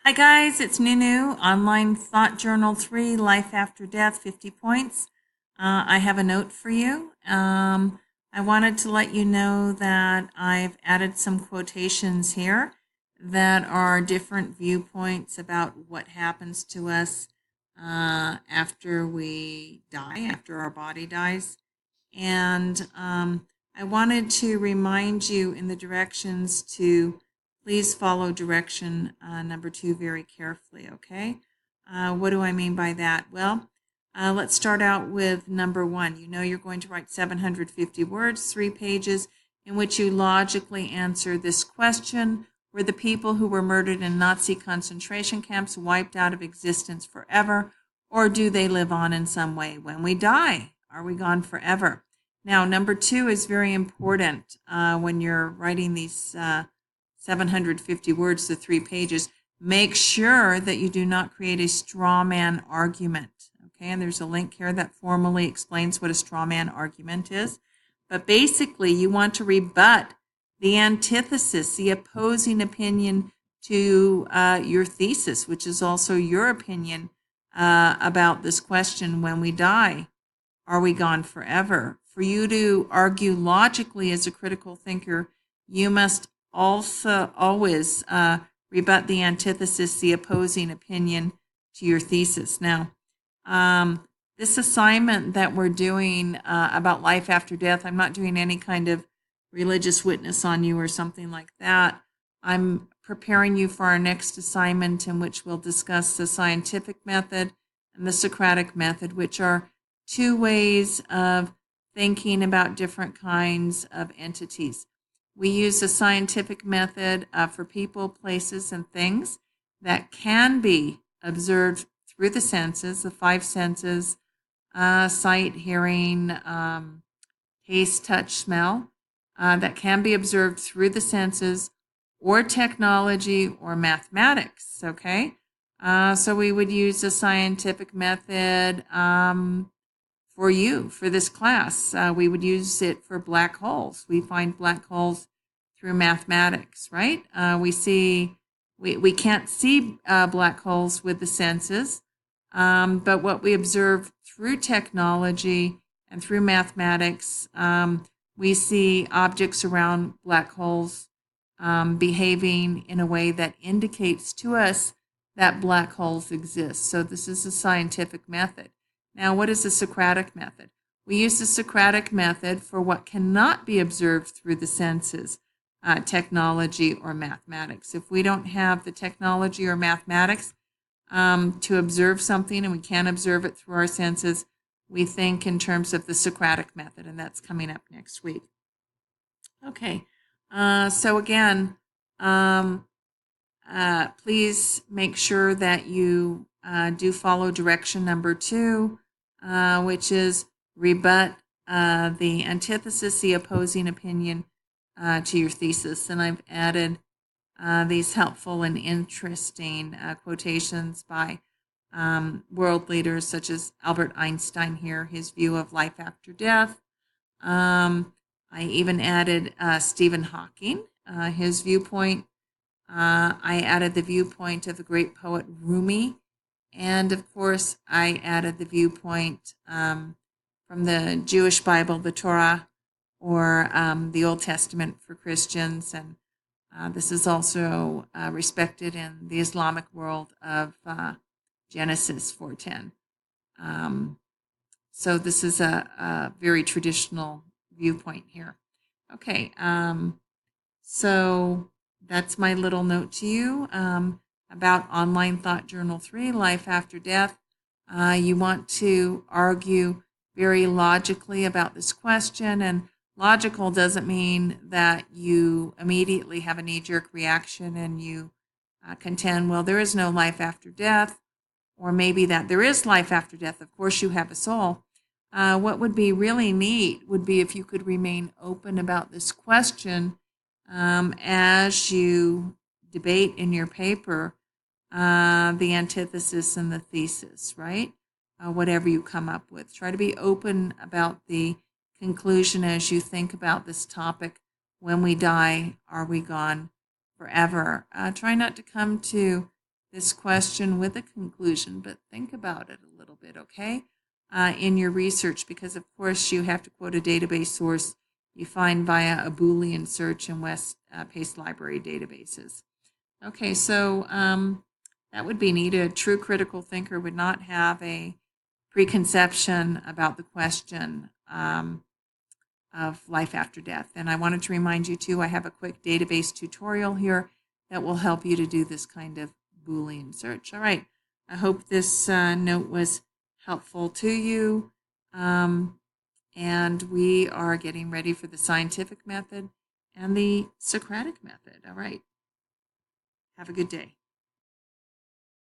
Hi guys, it's Nunu, Online Thought Journal 3, Life After Death, 50 points. I have a note for you. I wanted to let you know that I've added some quotations here that are different viewpoints about what happens to us after we die, after our body dies. And I wanted to remind you in the directions to please follow direction number 2 very carefully, okay? What do I mean by that? Well, let's start out with number 1. You know you're going to write 750 words, 3 pages, in which you logically answer this question: were the people who were murdered in Nazi concentration camps wiped out of existence forever, or do they live on in some way? When we die, are we gone forever? Now, number 2 is very important when you're writing these 750 words to 3 pages. Make sure that you do not create a straw man argument. Okay, and there's a link here that formally explains what a straw man argument is. But basically, you want to rebut the antithesis, the opposing opinion to your thesis, which is also your opinion about this question: when we die, are we gone forever? For you to argue logically as a critical thinker, you must also always rebut the antithesis, the opposing opinion to your thesis. Now, this assignment that we're doing about life after death, I'm not doing any kind of religious witness on you or something like that. I'm preparing you for our next assignment, in which we'll discuss the scientific method and the Socratic method, which are 2 ways of thinking about different kinds of entities. We use the scientific method for people, places, and things that can be observed through the senses, the 5 senses: sight, hearing, taste, touch, smell, that can be observed through the senses, or technology, or mathematics, okay? So we would use the scientific method for you, for this class. We would use it for black holes. We find black holes through mathematics, right? We can't see black holes with the senses, but what we observe through technology and through mathematics, we see objects around black holes behaving in a way that indicates to us that black holes exist. So this is a scientific method. Now, what is the Socratic method? We use the Socratic method for what cannot be observed through the senses, technology or mathematics. If we don't have the technology or mathematics to observe something, and we can't observe it through our senses, we think in terms of the Socratic method, and that's coming up next week. Okay, so again, please make sure that you do follow direction number 2, which is rebut the antithesis, the opposing opinion to your thesis. And I've added these helpful and interesting quotations by world leaders such as Albert Einstein here, his view of life after death. I even added Stephen Hawking, his viewpoint. I added the viewpoint of the great poet Rumi. And of course, I added the viewpoint from the Jewish Bible, the Torah, or the Old Testament for Christians. And this is also respected in the Islamic world of Genesis 4:10. So this is a very traditional viewpoint here. Okay, so that's my little note to you about Online Thought Journal 3, Life After Death. You want to argue very logically about this question, and logical doesn't mean that you immediately have a knee-jerk reaction and you contend, well, there is no life after death, or maybe that there is life after death. Of course, you have a soul. What would be really neat would be if you could remain open about this question as you debate in your paper the antithesis and the thesis, right? Whatever you come up with. Try to be open about the conclusion as you think about this topic. When we die, are we gone forever? Try not to come to this question with a conclusion, but think about it a little bit, okay, in your research, because of course you have to quote a database source you find via a Boolean search in West Pace Library databases. Okay, so that would be neat. A true critical thinker would not have a preconception about the question of life after death. And I wanted to remind you too, I have a quick database tutorial here that will help you to do this kind of Boolean search. All right, I hope this note was helpful to you. And we are getting ready for the scientific method and the Socratic method. All right, have a good day.